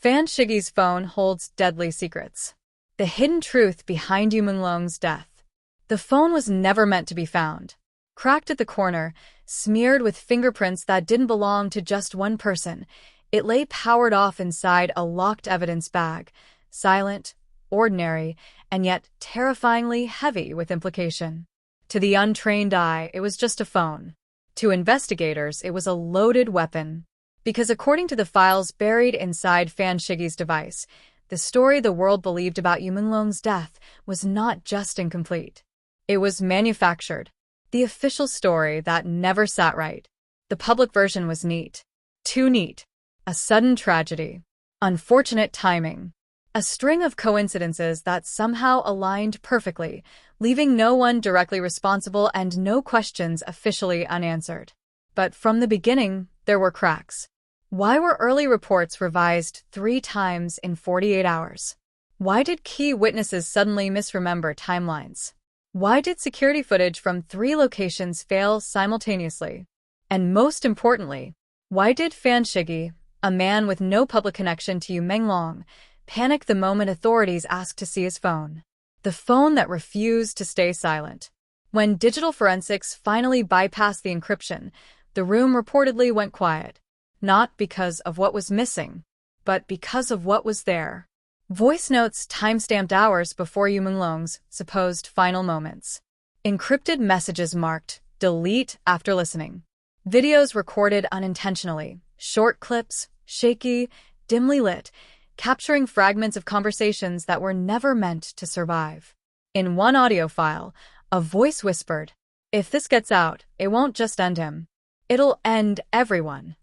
Fan Shigi's phone holds deadly secrets. The hidden truth behind Menglong's death. The phone was never meant to be found. Cracked at the corner, smeared with fingerprints that didn't belong to just one person, it lay powered off inside a locked evidence bag, silent, ordinary, and yet terrifyingly heavy with implication. To the untrained eye, it was just a phone. To investigators, it was a loaded weapon. Because according to the files buried inside Fan Shigi's device, the story the world believed about Menglong's death was not just incomplete. It was manufactured. The official story that never sat right. The public version was neat. Too neat. A sudden tragedy. Unfortunate timing. A string of coincidences that somehow aligned perfectly, leaving no one directly responsible and no questions officially unanswered. But from the beginning, there were cracks. Why were early reports revised 3 times in 48 hours? Why did key witnesses suddenly misremember timelines? Why did security footage from 3 locations fail simultaneously? And most importantly, why did Fan Shigi, a man with no public connection to Menglong, panic the moment authorities asked to see his phone? The phone that refused to stay silent. When digital forensics finally bypassed the encryption, the room reportedly went quiet. Not because of what was missing, but because of what was there. Voice notes timestamped hours before Menglong's supposed final moments. Encrypted messages marked delete after listening. Videos recorded unintentionally, short clips, shaky, dimly lit, capturing fragments of conversations that were never meant to survive. In one audio file, a voice whispered, "If this gets out, it won't just end him. It'll end everyone."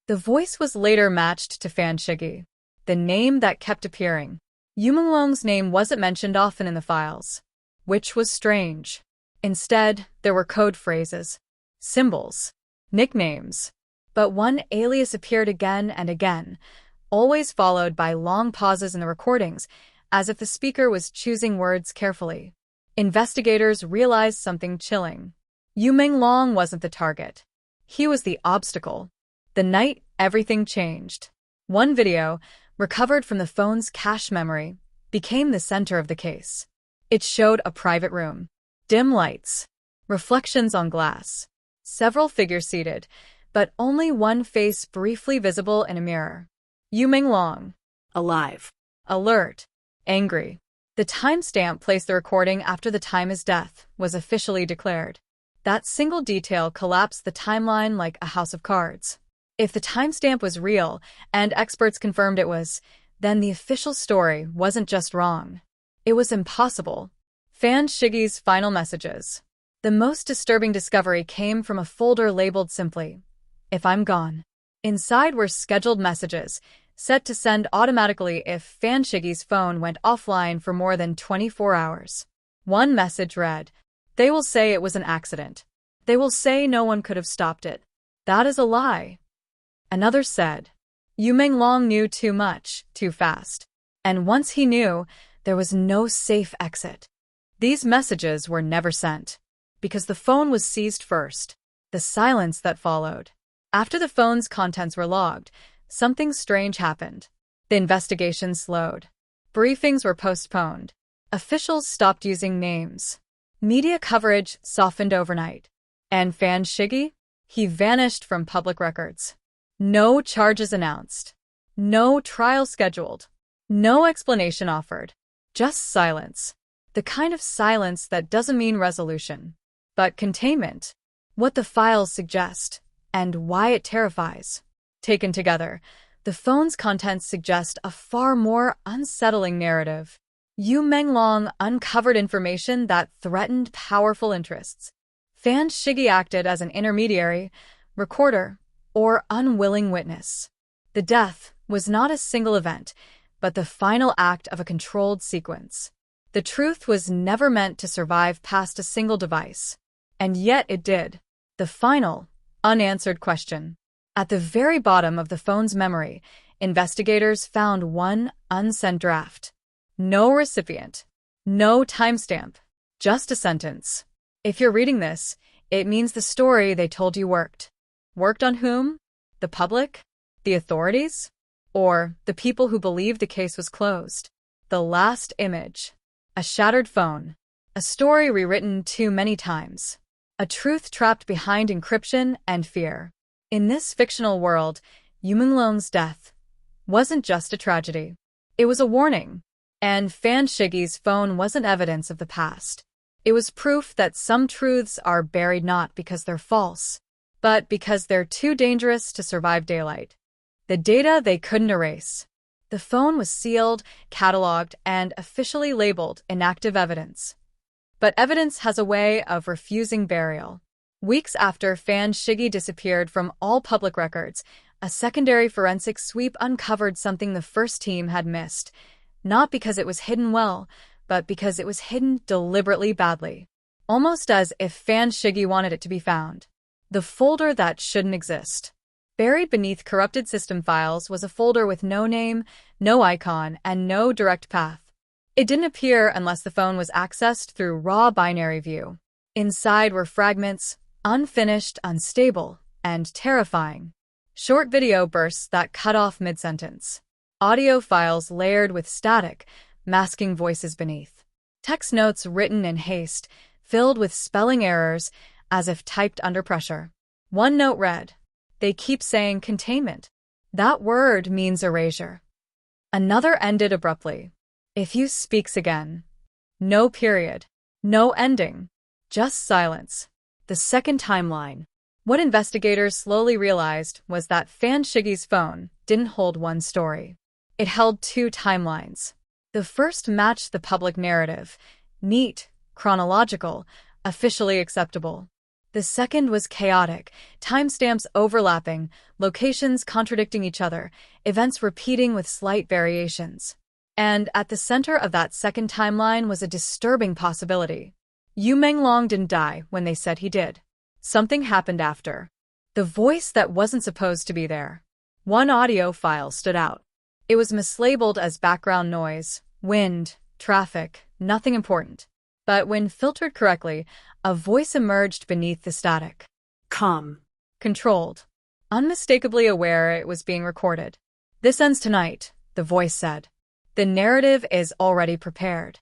The voice was later matched to Fan Shigi, the name that kept appearing. Menglong's name wasn't mentioned often in the files, which was strange. Instead, there were code phrases, symbols, nicknames. But one alias appeared again and again, always followed by long pauses in the recordings, as if the speaker was choosing words carefully. Investigators realized something chilling. Menglong wasn't the target. He was the obstacle. The night everything changed. One video, recovered from the phone's cache memory, became the center of the case. It showed a private room. Dim lights. Reflections on glass. Several figures seated, but only one face briefly visible in a mirror. Menglong. Alive. Alert. Angry. The timestamp placed the recording after the time his death was officially declared. That single detail collapsed the timeline like a house of cards. If the timestamp was real, and experts confirmed it was, then the official story wasn't just wrong. It was impossible. Fan Shigi's final messages. The most disturbing discovery came from a folder labeled simply, "If I'm gone." Inside were scheduled messages, set to send automatically if Fan Shigi's phone went offline for more than 24 hours. One message read, "They will say it was an accident. They will say no one could have stopped it. That is a lie." Another said, Menglong knew too much, too fast. And once he knew, there was no safe exit. These messages were never sent, because the phone was seized first. The silence that followed. After the phone's contents were logged, something strange happened. The investigation slowed. Briefings were postponed. Officials stopped using names. Media coverage softened overnight. And Fan Shigi? He vanished from public records. No charges announced. No trial scheduled. No explanation offered. Just silence. The kind of silence that doesn't mean resolution, but containment. What the files suggest, and why it terrifies. Taken together, the phone's contents suggest a far more unsettling narrative. Menglong uncovered information that threatened powerful interests. Fan Shigi acted as an intermediary, recorder, or unwilling witness. The death was not a single event, but the final act of a controlled sequence. The truth was never meant to survive past a single device. And yet it did. The final, unanswered question. At the very bottom of the phone's memory, investigators found one unsent draft. No recipient. No timestamp. Just a sentence. If you're reading this, it means the story they told you worked. Worked on whom? The public? The authorities? or the people who believed the case was closed. The last image. A shattered phone. A story rewritten too many times. A truth trapped behind encryption and fear. In this fictional world, Menglong's death wasn't just a tragedy. It was a warning. And Fan Shigi's phone wasn't evidence of the past. It was proof that some truths are buried not because they're false, but because they're too dangerous to survive daylight. The data they couldn't erase. The phone was sealed, cataloged, and officially labeled inactive evidence. But evidence has a way of refusing burial. Weeks after Fan Shigi disappeared from all public records, a secondary forensic sweep uncovered something the first team had missed, not because it was hidden well, but because it was hidden deliberately badly. Almost as if Fan Shigi wanted it to be found. The folder that shouldn't exist. Buried beneath corrupted system files was a folder with no name, no icon, and no direct path. It didn't appear unless the phone was accessed through raw binary view. Inside were fragments, unfinished, unstable, and terrifying. Short video bursts that cut off mid-sentence. Audio files layered with static, masking voices beneath. Text notes written in haste, filled with spelling errors, as if typed under pressure. One note read, "They keep saying containment. That word means erasure." Another ended abruptly. "If you speaks again." No period. No ending. Just silence. The second timeline. What investigators slowly realized was that Fan Shigi's phone didn't hold one story. It held two timelines. The first matched the public narrative, neat, chronological, officially acceptable. The second was chaotic, timestamps overlapping, locations contradicting each other, events repeating with slight variations. And at the center of that second timeline was a disturbing possibility. Menglong didn't die when they said he did. Something happened after. The voice that wasn't supposed to be there. One audio file stood out. It was mislabeled as background noise, wind, traffic, nothing important. But when filtered correctly, a voice emerged beneath the static. Calm. Controlled. Unmistakably aware it was being recorded. "This ends tonight," the voice said. "The narrative is already prepared."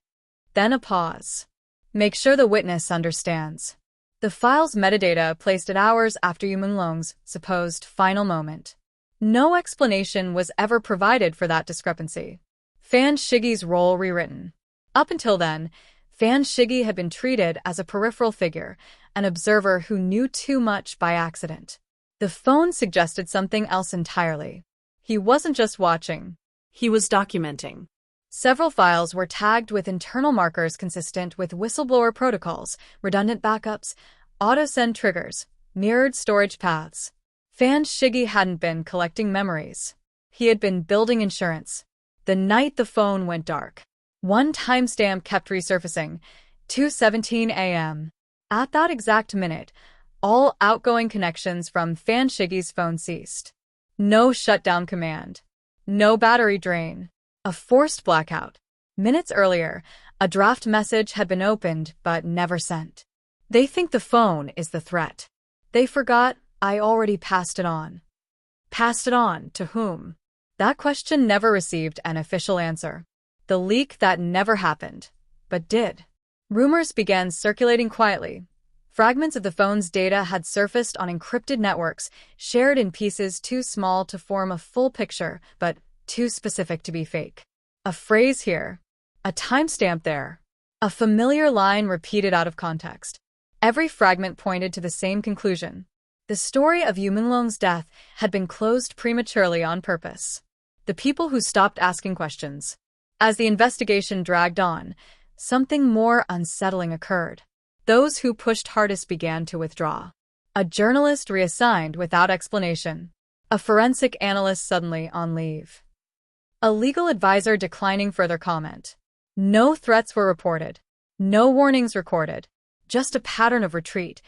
Then a pause. "Make sure the witness understands." The file's metadata placed it hours after Menglong's supposed final moment. No explanation was ever provided for that discrepancy. Fan Shigi's role rewritten. Up until then, Fan Shigi had been treated as a peripheral figure, an observer who knew too much by accident. The phone suggested something else entirely. He wasn't just watching. He was documenting. Several files were tagged with internal markers consistent with whistleblower protocols, redundant backups, auto-send triggers, mirrored storage paths. Fan Shigi hadn't been collecting memories. He had been building insurance. The night the phone went dark, one timestamp kept resurfacing, 2:17 a.m. At that exact minute, all outgoing connections from Fan Shigi's phone ceased. No shutdown command. No battery drain. A forced blackout. Minutes earlier, a draft message had been opened but never sent. "They think the phone is the threat. They forgot I already passed it on." Passed it on to whom? That question never received an official answer. The leak that never happened, but did. Rumors began circulating quietly. Fragments of the phone's data had surfaced on encrypted networks, shared in pieces too small to form a full picture, but too specific to be fake. A phrase here. A timestamp there. A familiar line repeated out of context. Every fragment pointed to the same conclusion. The story of Menglong's death had been closed prematurely on purpose. The people who stopped asking questions. As the investigation dragged on, something more unsettling occurred. Those who pushed hardest began to withdraw. A journalist reassigned without explanation. A forensic analyst suddenly on leave. A legal advisor declining further comment. No threats were reported. No warnings recorded. Just a pattern of retreat,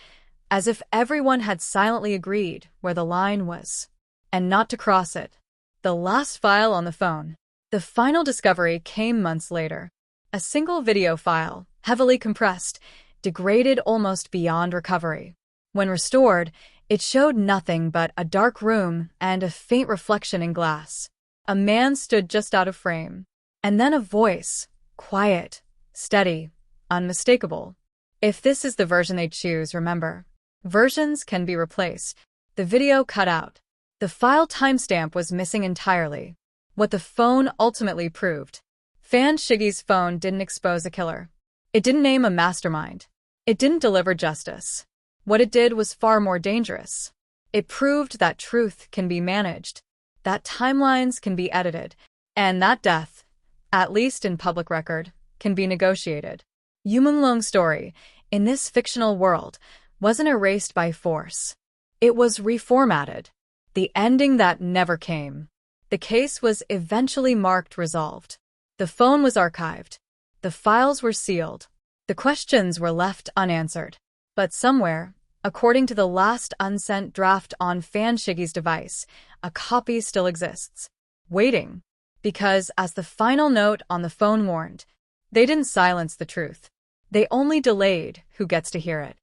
as if everyone had silently agreed where the line was, and not to cross it. The last file on the phone. The final discovery came months later. A single video file, heavily compressed, degraded almost beyond recovery. When restored, it showed nothing but a dark room and a faint reflection in glass. A man stood just out of frame. And then a voice, quiet, steady, unmistakable. If this is the version they choose, remember, versions can be replaced. The video cut out. The file timestamp was missing entirely. What the phone ultimately proved. Fan Shigi's phone didn't expose a killer. It didn't name a mastermind. It didn't deliver justice. What it did was far more dangerous. It proved that truth can be managed, that timelines can be edited, and that death, at least in public record, can be negotiated. Menglong's story, in this fictional world, wasn't erased by force. It was reformatted. The ending that never came. The case was eventually marked resolved. The phone was archived. The files were sealed. The questions were left unanswered. But somewhere, according to the last unsent draft on Fan Shigi's device, a copy still exists, waiting. Because, as the final note on the phone warned, they didn't silence the truth. They only delayed who gets to hear it.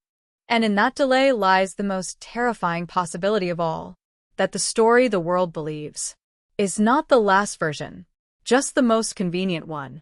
And in that delay lies the most terrifying possibility of all, that the story the world believes is not the last version, just the most convenient one.